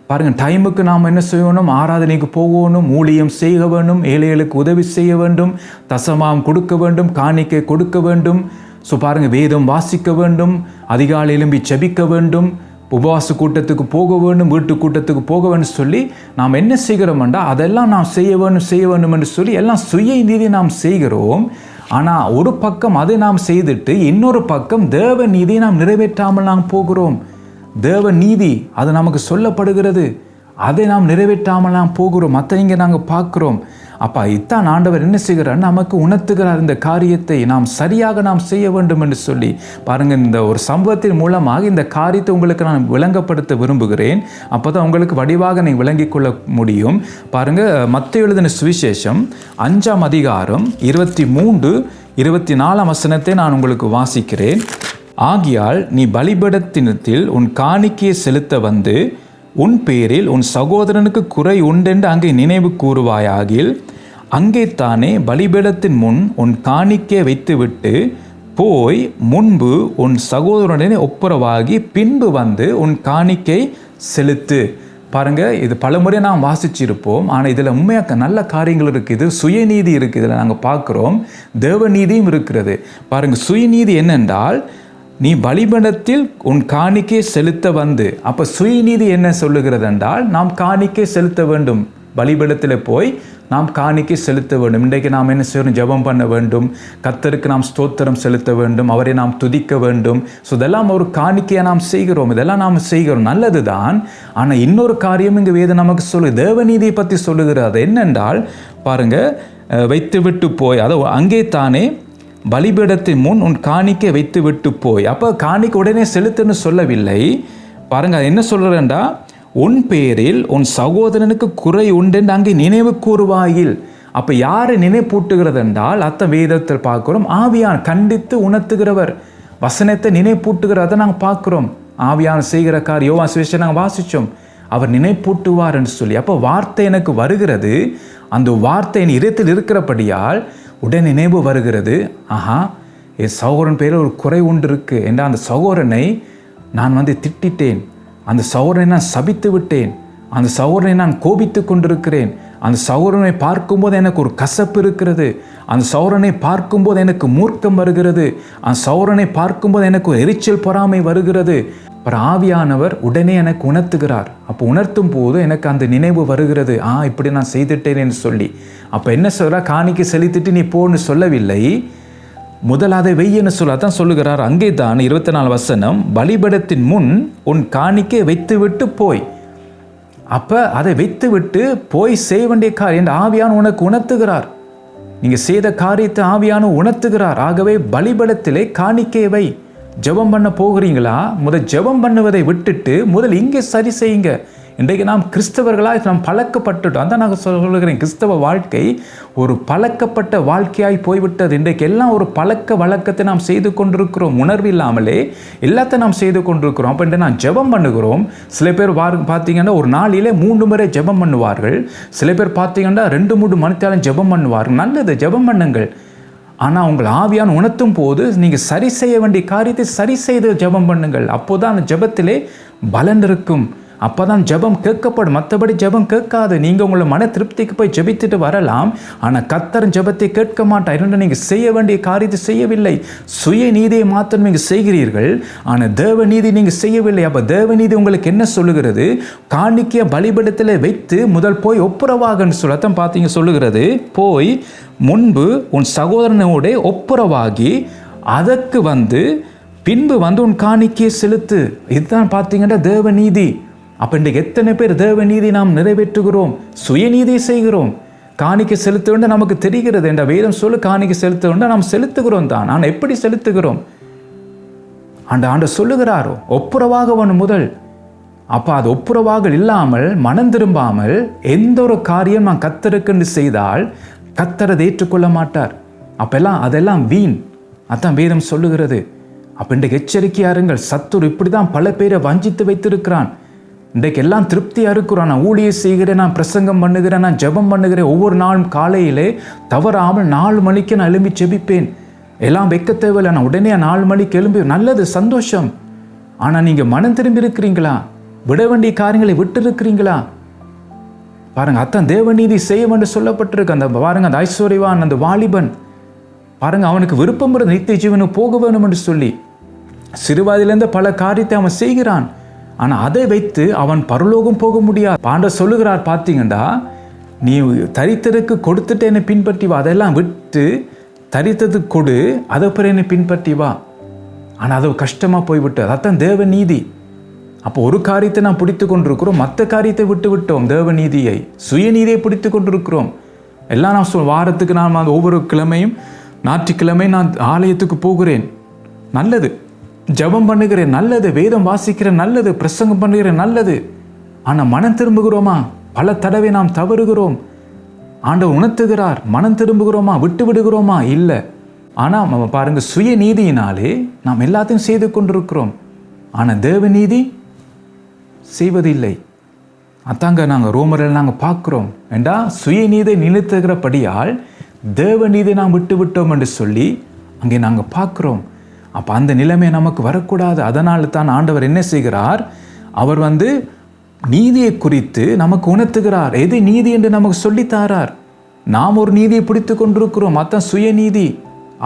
[SPEAKER 1] பாருங்கள், டைமுக்கு நாம் என்ன செய்யணும், ஆராதனைக்கு போகணும், ஊழியம் செய்ய வேண்டும், ஏழைகளுக்கு உதவி செய்ய வேண்டும், தசமாம் கொடுக்க வேண்டும், காணிக்கை கொடுக்க வேண்டும். ஸோ பாருங்கள், வேதம் வாசிக்க வேண்டும், அதிகாலை எழும்பி ஜெபிக்க வேண்டும், உபவாச கூட்டத்துக்கு போக வேண்டும், வீட்டு கூட்டத்துக்கு போக வேண்டும் சொல்லி நாம் என்ன செய்கிறோம்டா அதெல்லாம் நாம் செய்ய வேண்டும் என்று சொல்லி எல்லாம் சுய நீதி நாம் செய்கிறோம். ஆனால் ஒரு பக்கம் அதை நாம் செய்துட்டு இன்னொரு பக்கம் தேவ நீதியை நாம் நிறைவேற்றாமல் நாம் போகிறோம். தேவ நீதி அது நமக்கு சொல்லப்படுகிறது, அதை நாம் நிறைவேற்றாமல் நாம் போகிறோம். மற்ற இங்கே நாங்கள் பார்க்குறோம். அப்போ இத்தான் ஆண்டவர் என்ன செய்கிறார், நமக்கு உணர்த்துகிறார் இந்த காரியத்தை நாம் சரியாக நாம் செய்ய வேண்டும் என்று சொல்லி. பாருங்கள், இந்த ஒரு சம்பவத்தின் மூலமாக இந்த காரியத்தை உங்களுக்கு நான் விளங்கப்படுத்த விரும்புகிறேன். அப்போ தான் உங்களுக்கு வடிவாக நீங்கள் விளங்கிக் கொள்ள முடியும். பாருங்கள், மத்தேயு எழுதின சுவிசேஷம் 5ஆம் அதிகாரம் 23-24 வசனத்தை நான் உங்களுக்கு வாசிக்கிறேன். ஆகியால் நீ பலிபீடத்தினத்தில் உன் காணிக்கையை செலுத்த வந்து உன் பேரில் உன் சகோதரனுக்கு குறை உண்டென்று அங்கே நினைவு கூறுவாயாகில் அங்கே தானே பலிபீடத்தின் முன் உன் காணிக்கையை வைத்துவிட்டு போய் முன்பு உன் சகோதரனை ஒப்புரவாகி பின்பு வந்து உன் காணிக்கை செலுத்து. பாருங்க, இது பலமுறை நாம் வாசிச்சிருப்போம். ஆனால் இதில் உண்மையாக நல்ல காரியங்கள் இருக்குது, சுயநீதி இருக்குது. இதில் நாங்கள் பார்க்குறோம், தேவநீதியும் இருக்கிறது. பாருங்கள், சுயநீதி என்னென்றால் நீ பலிபீடத்தில் உன் காணிக்கை செலுத்த வந்து. அப்போ சுயநீதி என்ன சொல்லுகிறது என்றால் நாம் காணிக்கை செலுத்த வேண்டும், பலிபீடத்தில் போய் நாம் காணிக்கை செலுத்த வேண்டும். இன்றைக்கு நாம் என்ன செய்யணும், ஜெபம் பண்ண வேண்டும், கர்த்தருக்கு நாம் ஸ்தோத்திரம் செலுத்த வேண்டும், அவரை நாம் துதிக்க வேண்டும். ஸோ இதெல்லாம் ஒரு காணிக்கையை நாம் செய்கிறோம், இதெல்லாம் நாம் செய்கிறோம், நல்லது தான். ஆனால் இன்னொரு காரியம் இங்கே வேதம் நமக்கு தேவநீதியை பற்றி சொல்லுகிறது. அது என்னென்றால் பாருங்கள், வைத்து விட்டு போய், அதை அங்கே தானே பலிபீடத்தின் முன் உன் காணிக்கை வைத்து விட்டு போய். அப்போ காணிக்கை உடனே செலுத்துன்னு சொல்லவில்லை. பாருங்கள், என்ன சொல்கிறேன்டா, உன் பேரில் உன் சகோதரனுக்கு குறை உண்டென்று அங்கே நினைவு கூறுவாயில். அப்போ யாரை நினைப்பூட்டுகிறது என்றால் அத்த வேதத்தில் பார்க்குறோம், ஆவியான் கண்டித்து உணர்த்துகிறவர், வசனத்தை நினைப்பூட்டுகிறத நாங்கள் பார்க்குறோம். ஆவியான செய்கிற காரியம் யோவான் சுவிசேஷம் நாங்கள் வாசித்தோம், அவர் நினைப்பூட்டுவார் என்று சொல்லி. அப்போ வார்த்தை எனக்கு வருகிறது, அந்த வார்த்தை என் இதயத்தில் இருக்கிறபடியால் உடனே நினைவு வருகிறது, ஆஹா என் சகோதரன் பேரில் ஒரு குறை உண்டு இருக்குது என்ற அந்த சகோதரனை நான் திட்டிட்டேன், அந்த சகோதரனை நான் சபித்து விட்டேன், அந்த சகோதரனை நான் கோபித்து கொண்டிருக்கிறேன், அந்த சகோதரனை பார்க்கும்போது எனக்கு ஒரு கசப்பு இருக்கிறது, அந்த சகோதரனை பார்க்கும்போது எனக்கு மூர்க்கம் வருகிறது, அந்த சகோதரனை பார்க்கும்போது எனக்கு ஒரு எரிச்சல் பொறாமை வருகிறது. அப்புறம் ஆவியானவர் உடனே எனக்கு உணர்த்துகிறார். அப்போ உணர்த்தும் போது எனக்கு அந்த நினைவு வருகிறது, இப்படி நான் செய்துட்டேன் என்று சொல்லி. அப்போ என்ன சொல்கிறா, காணிக்கை செலுத்திட்டு நீ போன்னு சொல்லவில்லை, முதல் அதை வெய்யன்னு அதான் சொல்லுகிறார். அங்கே தான் 24 வசனம், பலிபீடத்தின் முன் உன் காணிக்கை வைத்து விட்டு போய். அப்போ அதை வைத்து விட்டு போய் செய்ய வேண்டிய காரியம் ஆவியான உனக்கு உணர்த்துகிறார். நீங்கள் செய்த காரியத்தை ஆவியான உணர்த்துகிறார். ஆகவே பலிபடத்திலே காணிக்கையை ஜெபம் பண்ண போகிறீங்களா? முதல் ஜெபம் பண்ணுவதை விட்டுட்டு முதல் இங்கே சரி செய்யுங்க. இன்றைக்கு நாம் கிறிஸ்தவர்களாக நாம் பழக்கப்பட்டுட்டோம். அதான் நான் சொல்கிறேன், கிறிஸ்தவ வாழ்க்கை ஒரு பழக்கப்பட்ட வாழ்க்கையாய் போய்விட்டது. இன்றைக்கு எல்லாம் ஒரு பழக்க வழக்கத்தை நாம் செய்து கொண்டிருக்கிறோம். உணர்வு இல்லாமலே எல்லாத்தையும் நாம் செய்து கொண்டிருக்கிறோம். அப்போ நான் ஜெபம் பண்ணுகிறோம். சில பேர் பார்த்தீங்கன்னா ஒரு நாளிலே 3 முறை ஜெபம் பண்ணுவார்கள். சில பேர் பார்த்தீங்கன்னா 2-3 மணித்தாலும் ஜெபம் பண்ணுவார்கள். நல்லது, ஜெபம் பண்ணுங்கள். ஆனால் உங்கள் ஆவியான உணர்த்தும் போது நீங்கள் சரி செய்ய வேண்டிய காரியத்தை சரி செய்து ஜெபம் பண்ணுங்கள். அப்போதான் அந்த ஜெபத்திலே பலன் இருக்கும். அப்போ தான் ஜெபம் கேட்கப்படும். மற்றபடி ஜெபம் கேட்காது. நீங்கள் உங்களை மன திருப்திக்கு போய் ஜெபித்துட்டு வரலாம், ஆனால் கர்த்தர் ஜெபத்தை கேட்க மாட்டார். இரண்டு, நீங்கள் செய்ய வேண்டிய காரியத்தை செய்யவில்லை. சுய நீதியை மாத்திரம் நீங்கள் செய்கிறீர்கள், ஆனால் தேவ நீதி நீங்கள் செய்யவில்லை. அப்போ தேவ நீதி உங்களுக்கு என்ன சொல்லுகிறது? காணிக்கைய பலிபீடத்தில் வைத்து முதல் போய் ஒப்புரவாகன்னு சொல்லத்தான் பார்த்தீங்க சொல்லுகிறது. போய் முன்பு உன் சகோதரனோட ஒப்புரவாகி அதற்கு பின்பு உன் காணிக்கையை செலுத்து. இதுதான் பார்த்தீங்கன்னா தேவ நீதி. அப்போ இன்றைக்கு எத்தனை பேர் தேவ நீதி நாம் நிறைவேற்றுகிறோம், சுயநீதியை செய்கிறோம். காணிக்கை செலுத்த வேண்டும் நமக்கு தெரிகிறது. என்ற வேதம் சொல்லு காணிக்கை செலுத்த வேண்டும், நாம் செலுத்துகிறோம் தான். ஆனால் எப்படி செலுத்துகிறோம்? ஆண்டு சொல்லுகிறாரோ ஒப்புரவாக வேணும் முதல். அப்போ அது ஒப்புரவாக இல்லாமல் மனம் திரும்பாமல் எந்த ஒரு காரியம் நான் கர்த்தருக்குன்னு செய்தால் கர்த்தர் அதை ஏற்றுக்கொள்ள மாட்டார். அப்பெல்லாம் அதெல்லாம் வீண். அதான் வேதம் சொல்லுகிறது. அப்போ இன்றைக்கு எச்சரிக்கையா இருங்கள். சத்துரு இப்படி தான் பல பேரை வஞ்சித்து வைத்திருக்கிறான். இன்றைக்கு எல்லாம் திருப்தியாக இருக்கிறோம். நான் ஊழியை செய்கிறேன், நான் பிரசங்கம் பண்ணுகிறேன், நான் ஜெபம் பண்ணுகிறேன். ஒவ்வொரு நாளும் காலையிலே தவறாமல் 4 மணிக்கு நான் எழும்பி ஜெபிப்பேன். எல்லாம் வைக்க தேவையில்லை, நான் உடனே 4 மணிக்கு எழும்பி, நல்லது, சந்தோஷம். ஆனால் நீங்கள் மனம் திரும்பி இருக்கிறீங்களா? விட வேண்டிய காரியங்களை விட்டு இருக்கிறீங்களா? பாருங்க, அத்தான் தேவநீதி செய்ய வேண்டும் சொல்லப்பட்டிருக்கு. அந்த பாருங்க, அந்த ஐஸ்வர்யவான், அந்த வாலிபன் பாருங்க, அவனுக்கு விருப்பம் நித்திய ஜீவனுக்கு போக வேண்டும் என்று சொல்லி சிறுவயதிலிருந்து பல காரியத்தை அவன் செய்கிறான். ஆனால் அதை வைத்து அவன் பரலோகம் போக முடியாது. ஆண்டவர் சொல்லுகிறார், பார்த்தீங்கன்னா நீ தரித்ததுக்கு கொடுத்துட்டு என்னை பின்பற்றி வா. அதெல்லாம் விட்டு தரித்ததுக்கு கொடு, அதை பிறகு என்னை பின்பற்றி வா. ஆனால் அது கஷ்டமாக போய்விட்டு, அதான் தேவ நீதி. அப்போ ஒரு காரியத்தை நாம் பிடித்து கொண்டிருக்கிறோம், மற்ற காரியத்தை விட்டு விட்டோம். தேவ நீதியை, சுயநீதியை பிடித்து கொண்டிருக்கிறோம். எல்லாம் நான் வாரத்துக்கு நான் ஒவ்வொரு கிழமையும் ஞாயிற்றுக்கிழமை நான் ஆலயத்துக்கு போகிறேன், நல்லது. ஜெபம் பண்ணுகிறேன், நல்லது. வேதம் வாசிக்கிறேன், நல்லது. பிரசங்கம் பண்ணுகிறேன், நல்லது. ஆனால் மனம் திரும்புகிறோமா? பல தடவை நாம் தவறுகிறோம். ஆண்டவர் உணர்த்துகிறார், மனம் திரும்புகிறோமா? விட்டு விடுகிறோமா? இல்லை. ஆனால் நம்ம பாருங்க, சுய நீதியினாலே நாம் எல்லாத்தையும் செய்து கொண்டிருக்கிறோம். ஆனால் தேவ நீதி செய்வதில்லை. அதாங்க நாங்கள் ரோமரில் நாங்கள் பார்க்குறோம். ஏண்டா சுயநீதை நிலைத்துகிறபடியால் தேவ நீதி நாம் விட்டு விட்டோம் என்று சொல்லி அங்கே நாங்கள் பார்க்குறோம். அப்போ அந்த நிலைமை நமக்கு வரக்கூடாது. அதனால தான் ஆண்டவர் என்ன செய்கிறார்? அவர் நீதியை குறித்து நமக்கு உணர்த்துகிறார். எது நீதி என்று நமக்கு சொல்லித்தாரார். நாம் ஒரு நீதியை பிடித்து கொண்டிருக்கிறோம், அதான் சுயநீதி.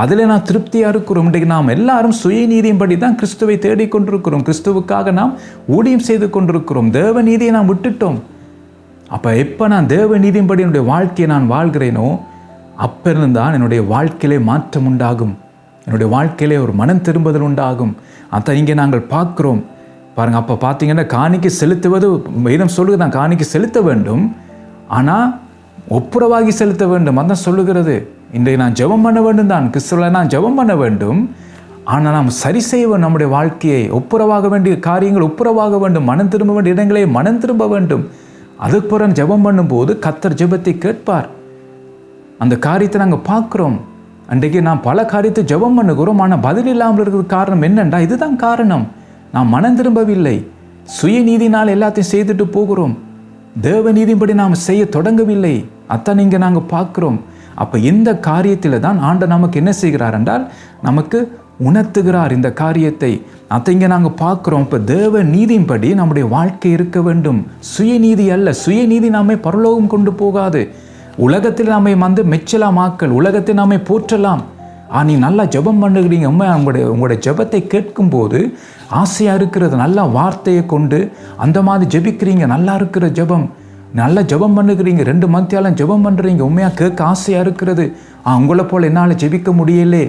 [SPEAKER 1] அதில் நாம் திருப்தியாக இருக்கிறோம். இன்றைக்கு நாம் எல்லாரும் சுயநீதியின்படி தான் கிறிஸ்துவை தேடிக்கொண்டிருக்கிறோம். கிறிஸ்துவுக்காக நாம் ஊழியம் செய்து கொண்டிருக்கிறோம். தேவ நீதியை நாம் விட்டுட்டோம். அப்போ எப்போ நான் தேவ நீதியின்படி என்னுடைய வாழ்க்கையை நான் வாழ்கிறேனோ அப்போ இருந்தான் என்னுடைய வாழ்க்கையிலே மாற்றம் உண்டாகும். என்னுடைய வாழ்க்கையிலே ஒரு மனம் திரும்புதல் உண்டாகும். அதை இங்கே நாங்கள் பார்க்குறோம். பாருங்கள், அப்போ பார்த்தீங்கன்னா காணிக்கை செலுத்துவது வேதம் சொல்லுது, நான் காணிக்கை செலுத்த வேண்டும், ஆனால் ஒப்புரவாகி செலுத்த வேண்டும். அதான் சொல்லுகிறது. இன்றைக்கு நான் ஜெபம் பண்ண வேண்டும் தான், கிறிஸ்துவில் நான் ஜெபம் பண்ண வேண்டும், ஆனால் நாம் சரி செய்வோம். நம்முடைய வாழ்க்கையை ஒப்புரவாக வேண்டிய காரியங்கள் ஒப்புரவாக வேண்டும், மனம் திரும்ப வேண்டிய இடங்களை மனம் திரும்ப வேண்டும். அதுக்கு பிறகு ஜெபம் பண்ணும்போது கர்த்தர் ஜெபத்தை கேட்பார். அந்த காரியத்தை நாங்கள் பார்க்குறோம். அன்றைக்கு நாம் பல காரியத்தை ஜெபம் பண்ணுகிறோம், ஆனால் பதில் இல்லாமல் இருக்கிற காரணம் என்னென்றா, இதுதான் காரணம். நாம் மனம் திரும்பவில்லை. சுயநீதினால் எல்லாத்தையும் செய்துட்டு போகிறோம். தேவ நீதியின்படி நாம் செய்ய தொடங்கவில்லை. அத்தான் இங்கே நாங்கள் பார்க்குறோம். அப்போ இந்த காரியத்தில் தான் ஆண்டவர் நமக்கு என்ன செய்கிறார் என்றால் நமக்கு உணர்த்துகிறார் இந்த காரியத்தை. அதை இங்கே நாங்கள் பார்க்குறோம். இப்போ தேவ நீதியின்படி நம்முடைய வாழ்க்கை இருக்க வேண்டும். சுயநீதி அல்ல. சுயநீதி நாமே பரலோகம் கொண்டு போகாது. உலகத்தில் நாமே மெச்சலாம் ஆக்கள், உலகத்தில் நாமே போற்றலாம். நீ நல்லா ஜெபம் பண்ணுகிறீங்க, உங்களுடைய ஜெபத்தை கேட்கும்போது ஆசையாக இருக்கிறது. நல்ல வார்த்தையை கொண்டு அந்த மாதிரி ஜெபிக்கிறீங்க, நல்லா இருக்கிற ஜெபம், நல்லா ஜெபம் பண்ணுகிறீங்க, 2 மத்தியாலும் ஜெபம் பண்ணுறீங்க, உண்மையாக கேட்க ஆசையாக இருக்கிறது. உங்களை போல் என்னால் ஜெபிக்க முடியலே.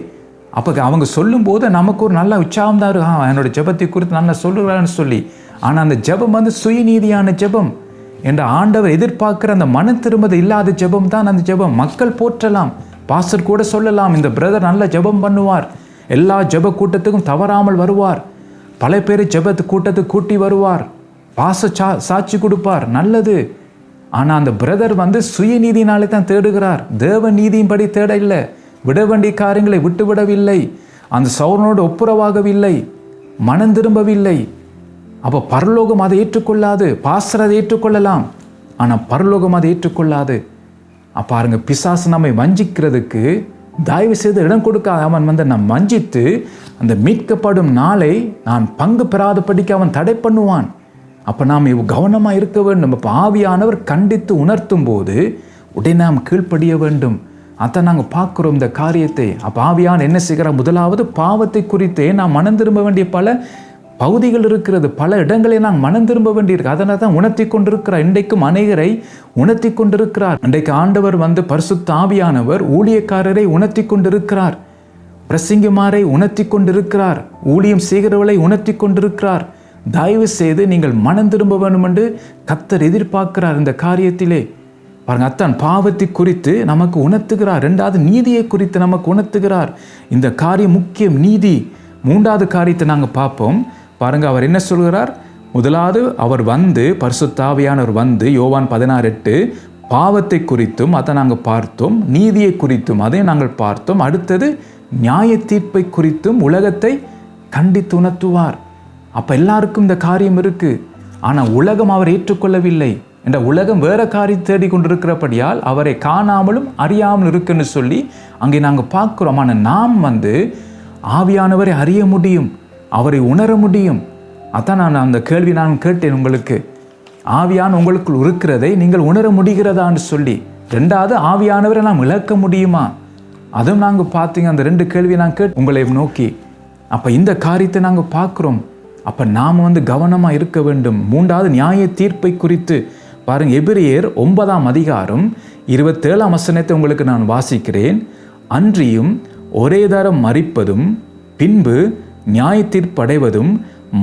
[SPEAKER 1] அப்போ அவங்க சொல்லும்போது நமக்கு ஒரு நல்ல உற்சாகம் தான் இருக்கும். என்னோட ஜெபத்தை குறித்து நல்லா சொல்லுகிறான்னு சொல்லி. ஆனால் அந்த ஜெபம் சுயநீதியான ஜெபம். என்ற ஆண்டவர் எதிர்பார்க்கிற அந்த மன திரும்புதல் இல்லாத ஜெபம் தான் அந்த ஜெபம். மக்கள் போற்றலாம், பாஸ்டர் கூட சொல்லலாம், இந்த பிரதர் நல்ல ஜெபம் பண்ணுவார், எல்லா ஜெப கூட்டத்துக்கும் தவறாமல் வருவார், பல பேர் ஜெபத்து கூட்டத்துக்கு கூட்டி வருவார், சாட்சி கொடுப்பார், நல்லது. ஆனால் அந்த பிரதர் சுயநீதினாலே தான் தேடுகிறார், தேவ நீதியின்படி தேட இல்லை, விட வேண்டிய காரியங்களை விட்டுவிடவில்லை, அந்த சௌரனோடு ஒப்புரவாகவில்லை, மனம் திரும்பவில்லை. அப்போ பரலோகம் அதை ஏற்றுக்கொள்ளாது. பாஸ்டர் அதை ஏற்றுக்கொள்ளலாம், ஆனால் பரலோகம் அதை ஏற்றுக்கொள்ளாது. பாருங்க, பிசாசு நம்மை வஞ்சிக்கிறதுக்கு தயவு செய்து இடம் கொடுக்காத அவன் நான் வஞ்சித்து அந்த மீட்கப்படும் நாளை நான் பங்கு பெறாதபடிக்கு அவன் தடை பண்ணுவான். அப்போ நாம் கவனமாக இருக்க வேண்டும். அப்போ ஆவியானவர் கண்டித்து உணர்த்தும் போது உடனே நாம் கீழ்ப்படிய வேண்டும். அதை நாங்கள் பார்க்குறோம் இந்த காரியத்தை. அப்போ ஆவியான என்ன செய்கிறார்? முதலாவது பாவத்தை குறித்தே நாம் மனம் திரும்ப வேண்டிய பல பகுதிகள் இருக்கிறது, பல இடங்களை நாங்கள் மனம் திரும்ப வேண்டியிருக்கு. அதனால தான் உணர்த்தி கொண்டிருக்கிறார். இன்றைக்கும் அநேகரை உணர்த்தி கொண்டிருக்கிறார். இன்றைக்கு ஆண்டவர் பரிசுத்த ஆவியானவர் ஊழியக்காரரை உணர்த்தி கொண்டிருக்கிறார், பிரசங்கிமாரை உணர்த்தி கொண்டிருக்கிறார், ஊழியம் செய்கிறவளை உணர்த்தி கொண்டிருக்கிறார். தயவு செய்து நீங்கள் மனம் திரும்ப வேண்டும் என்று கர்த்தர் எதிர்பார்க்கிறார். இந்த காரியத்திலே பாருங்க, அத்தான் பாவத்தை குறித்து நமக்கு உணர்த்துகிறார். ரெண்டாவது நீதியை குறித்து நமக்கு உணர்த்துகிறார். இந்த காரியம் முக்கியம், நீதி. மூன்றாவது காரியத்தை நாங்கள் பார்ப்போம். பாருங்க, அவர் என்ன சொல்கிறார்? முதலாவது அவர் பரிசுத்த ஆவியானவர் யோவான் 16:8 பாவத்தை குறித்தும் அதை நாங்கள் பார்த்தோம், நீதியை குறித்தும் அதையும் நாங்கள் பார்த்தோம். அடுத்தது நியாய தீர்ப்பை குறித்தும் உலகத்தை கண்டித்து உணர்த்துவார். அப்போ எல்லாருக்கும் இந்த காரியம் இருக்கு. ஆனால் உலகம் அவர் ஏற்றுக்கொள்ளவில்லை. என்ற உலகம் வேற காரியம் தேடி கொண்டிருக்கிறபடியால் அவரை காணாமலும் அறியாமல் இருக்குன்னு சொல்லி அங்கே நாங்கள் பார்க்குறோம். ஆனால் நாம் ஆவியானவரை அறிய முடியும், அவரை உணர முடியும். அதான் நான் அந்த கேள்வி நான் கேட்டேன் உங்களுக்கு, ஆவியான உங்களுக்குள் இருக்கிறதை நீங்கள் உணர முடிகிறதான்னு சொல்லி. ரெண்டாவது, ஆவியானவரை நாம் இழக்க முடியுமா? அதுவும் நாங்கள் பார்த்தீங்க. அந்த 2 கேள்வி நான் கேட்டு உங்களை நோக்கி. அப்போ இந்த காரியத்தை நாங்கள் பார்க்குறோம். அப்போ நாம் கவனமாக இருக்க வேண்டும். மூன்றாவது, நியாய தீர்ப்பை குறித்து பாருங்க, எபிரேயர் 9ஆம் அதிகாரம் 27ஆம் வசனத்தை உங்களுக்கு நான் வாசிக்கிறேன். அன்றியும் ஒரே தரம் மரிப்பதும் பின்பு நியாய தீர்ப்படைவதும்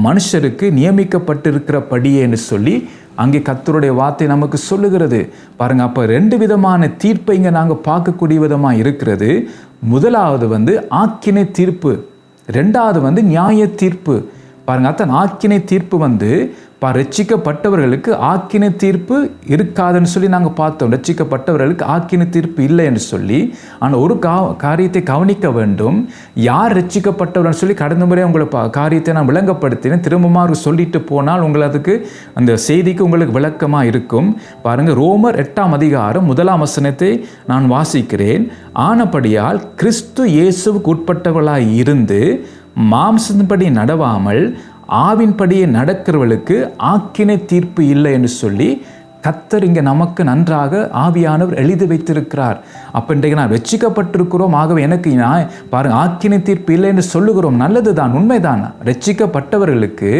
[SPEAKER 1] மனுஷருக்கு நியமிக்கப்பட்டிருக்கிறபடியேன்னு சொல்லி அங்கே கர்த்தருடைய வார்த்தை நமக்கு சொல்லுகிறது. பாருங்க, அப்போ 2 விதமான தீர்ப்பை இங்கே நாங்கள் பார்க்கக்கூடிய விதமாக இருக்கிறது. முதலாவது ஆக்கினை தீர்ப்பு, ரெண்டாவது நியாய தீர்ப்பு. பாருங்க, அத்தன் ஆக்கினை தீர்ப்பு ரட்சிக்கப்பட்டவர்களுக்கு ஆக்கினை தீர்ப்பு இருக்காதுன்னு சொல்லி நாங்கள் பார்த்தோம். ரட்சிக்கப்பட்டவர்களுக்கு ஆக்கினை தீர்ப்பு இல்லை என்று சொல்லி. ஆனால் ஒரு காரியத்தை கவனிக்க வேண்டும். யார் ரட்சிக்கப்பட்டவர்னு சொல்லி கடந்த முறை உங்களை காரியத்தை நான் விளங்கப்படுத்தினேன். திரும்பமாக சொல்லிட்டு போனால் உங்களுக்கு அந்த செய்திக்கு உங்களுக்கு விளக்கமாக இருக்கும். பாருங்கள், ரோமர் 8ஆம் அதிகாரம் 1ஆம் வசனத்தை நான் வாசிக்கிறேன். ஆனபடியால் கிறிஸ்து இயேசுவுக்கு உட்பட்டவர்களாய் இருந்து மாம்சத்தின்படி நடவாமல் ஆவின்படியே நடக்கிறவர்களுக்கு ஆக்கினை தீர்ப்பு இல்லை என்று சொல்லி கர்த்தர் இங்கே நமக்கு நன்றாக ஆவியானவர் எழுதி வைத்திருக்கிறார். அப்போ இன்றைக்கு நான் ரட்சிக்கப்பட்டிருக்கிறோம், ஆகவே எனக்கு பாருங்க ஆக்கினை தீர்ப்பு இல்லை என்று சொல்லுகிறோம். நல்லது தான், உண்மைதான். ரட்சிக்கப்பட்டவர்களுக்கு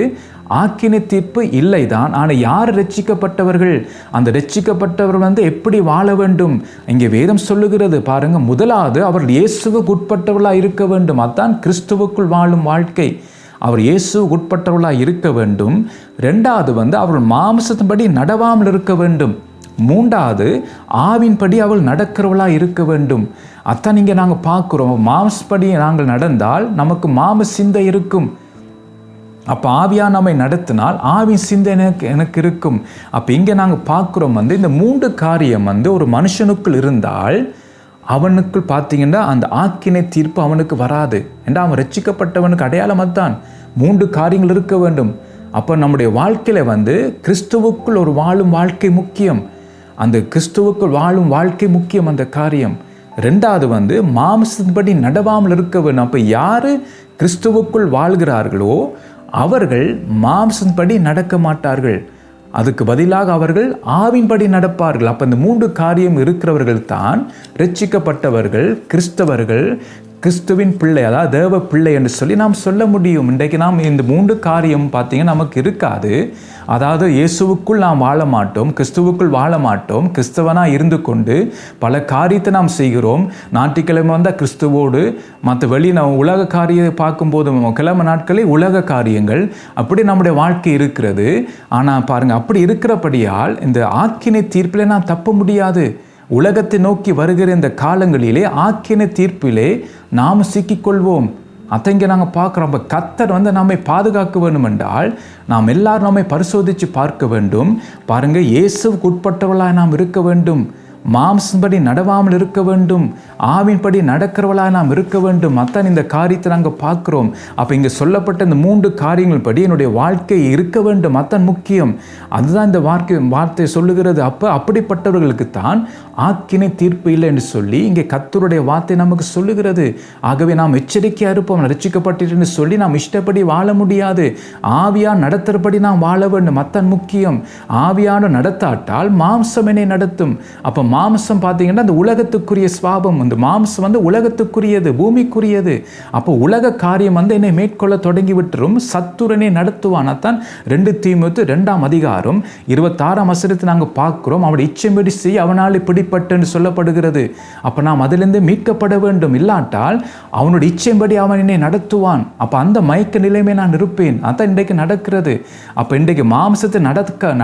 [SPEAKER 1] ஆக்கினை தீர்ப்பு இல்லை தான். ஆனால் யார் ரட்சிக்கப்பட்டவர்கள்? அந்த ரட்சிக்கப்பட்டவர்கள் எப்படி வாழ வேண்டும்? இங்கே வேதம் சொல்லுகிறது பாருங்க. முதலாவது, அவர்கள் இயேசுவுக்கு உட்பட்டவர்களாக இருக்க வேண்டும். அதான் கிறிஸ்துவுக்குள் வாழும் வாழ்க்கை. அவர் இயேசுவுக்கு உட்பட்டவர்களாக இருக்க வேண்டும். ரெண்டாவது அவர்கள் மாம்சத்தின்படி நடவாமல் இருக்க வேண்டும். மூன்றாவது, ஆவின்படி அவள் நடக்கிறவளாக இருக்க வேண்டும். அதான் இங்கே நாங்கள் பார்க்குறோம். மாம்சப்படி நாங்கள் நடந்தால் நமக்கு மாம சிந்தை இருக்கும். அப்போ ஆவியா நம்மை நடத்தினால் ஆவின் சிந்தை எனக்கு இருக்கும். அப்போ இங்கே நாங்கள் பார்க்குறோம் இந்த 3 காரியம் ஒரு மனுஷனுக்குள் இருந்தால் அவனுக்குள் பார்த்தீங்கன்னா அந்த ஆக்கினை தீர்ப்பு அவனுக்கு வராது. ஏன்னா அவன் ரட்சிக்கப்பட்டவனுக்கு அடையாளம் அதுதான். 3 காரியங்கள் இருக்க வேண்டும். அப்போ நம்முடைய வாழ்க்கையில் கிறிஸ்துவுக்குள் ஒரு வாழும் வாழ்க்கை முக்கியம். அந்த கிறிஸ்துவுக்குள் வாழும் வாழ்க்கை முக்கியம் அந்த காரியம். ரெண்டாவது மாம்சத்தின்படி நடவாமல் இருக்க வேண்டும். அப்போ யார் கிறிஸ்துவுக்குள் வாழ்கிறார்களோ அவர்கள் மாம்சத்தின்படி நடக்க மாட்டார்கள். அதுக்கு பதிலாக அவர்கள் ஆவின்படி நடப்பார்கள். அப்போ இந்த 3 காரியம் இருக்கிறவர்கள் தான் ரட்சிக்கப்பட்டவர்கள், கிறிஸ்தவர்கள், கிறிஸ்துவின் பிள்ளை, அதாவது தேவ பிள்ளை என்று சொல்லி நாம் சொல்ல முடியும். இன்றைக்கு நாம் இந்த 3 காரியம் பார்த்தீங்கன்னா நமக்கு இருக்காது. அதாவது இயேசுவுக்குள் நாம் வாழ மாட்டோம், கிறிஸ்துவுக்குள் வாழ மாட்டோம். கிறிஸ்தவனாக இருந்து கொண்டு பல காரியத்தை நாம் செய்கிறோம். ஞாயிற்றுக்கிழமை வந்தால் கிறிஸ்துவோடு, மற்ற நம்ம உலக காரியம் பார்க்கும்போது கிழமை நாட்களில் உலக காரியங்கள், அப்படி நம்முடைய வாழ்க்கை இருக்கிறது. ஆனால் பாருங்கள், அப்படி இருக்கிறபடியால் இந்த ஆக்கினை தீர்ப்பிலே நாம் தப்ப முடியாது. உலகத்தை நோக்கி வருகிற இந்த காலங்களிலே ஆக்கினை தீர்ப்பிலே நாம் சிக்கிக்கொள்வோம். அதை இங்கே நாங்கள் பார்க்குறோம். அப்போ கர்த்தர் நம்மை பாதுகாக்க வேண்டும் என்றால் நாம் எல்லாரும் நம்மை பரிசோதித்து பார்க்க வேண்டும். பாருங்கள், இயேசுவுக்கு உட்பட்டவர்களாக நாம் இருக்க வேண்டும். மாம்சம்படி நடவாமல் இருக்க வேண்டும், ஆவின்படி நடக்கிறவளாக நாம் இருக்க வேண்டும். அத்தான் இந்த காரியத்தை நாங்கள் பார்க்குறோம். அப்போ இங்கே சொல்லப்பட்ட இந்த 3 காரியங்கள் படி என்னுடைய வாழ்க்கை இருக்க வேண்டும். அத்தான் முக்கியம். அதுதான் இந்த வார்த்தை சொல்லுகிறது. அப்போ அப்படிப்பட்டவர்களுக்கு தான் ஆக்கினை தீர்ப்பு இல்லை என்று சொல்லி இங்கே கர்த்தருடைய வார்த்தை நமக்கு சொல்லுகிறது. ஆகவே நாம் எச்சரிக்கையாக இருப்போம். ரட்சிக்கப்பட்டிருன்னு சொல்லி நாம் இஷ்டப்படி வாழ முடியாது. ஆவியான் நடத்துறபடி நாம் வாழ வேண்டும். அத்தான் முக்கியம். ஆவியான நடத்தாட்டால் மாம்சம் என்னை நடத்தும். அப்போ மாம்சம் பார்த்தீங்கன்னா அந்த உலகத்துக்குரிய சுவாபம். அந்த மாம்சம் உலகத்துக்குரியது, பூமிக்குரியது. அப்போ உலக காரியம் என்னை மேற்கொள்ள தொடங்கி விட்டுரும். சத்துரனை நடத்துவான். அதான் 2 தீமோத்தேயு 2ஆம் அதிகாரம் 26ஆம் வசனத்தை நாங்கள் பார்க்கிறோம். அவனுடைய இச்சைப்படி செய்ய அவனால் பிடிப்பட்டுன்னு சொல்லப்படுகிறது. அப்போ நாம் அதிலிருந்து மீட்கப்பட வேண்டும். இல்லாட்டால் அவனுடைய இச்சைப்படி அவன் என்னை நடத்துவான். அப்போ அந்த மயக்க நிலைமை நான் இருப்பேன். அதான் இன்றைக்கு நடக்கிறது. அப்போ இன்றைக்கு மாம்சத்தை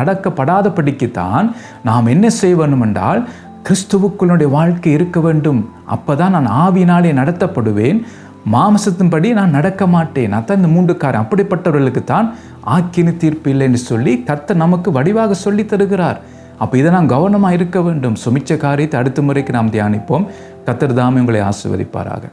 [SPEAKER 1] நடக்கப்படாதபடிக்குத்தான் நாம் என்ன செய்ய வேண்டும் என்றால் கிறிஸ்துவுக்குள்ளுடைய வாழ்க்கை இருக்க வேண்டும். அப்பதான் நான் ஆவியினாலே நடத்தப்படுவேன், மாம்சத்தின்படி நான் நடக்க மாட்டேன். அதான் இந்த 3 காரியம். அப்படிப்பட்டவர்களுக்கு தான் ஆக்கினை தீர்ப்பு இல்லை என்று சொல்லி கர்த்தர் நமக்கு வடிவாக சொல்லி தருகிறார். அப்போ இதை நாம் கவனமாக இருக்க வேண்டும். சுமிச்ச காரியத்தை அடுத்த முறைக்கு நாம் தியானிப்போம். கர்த்தர் தாமே உங்களை ஆசீர்வதிப்பாராக.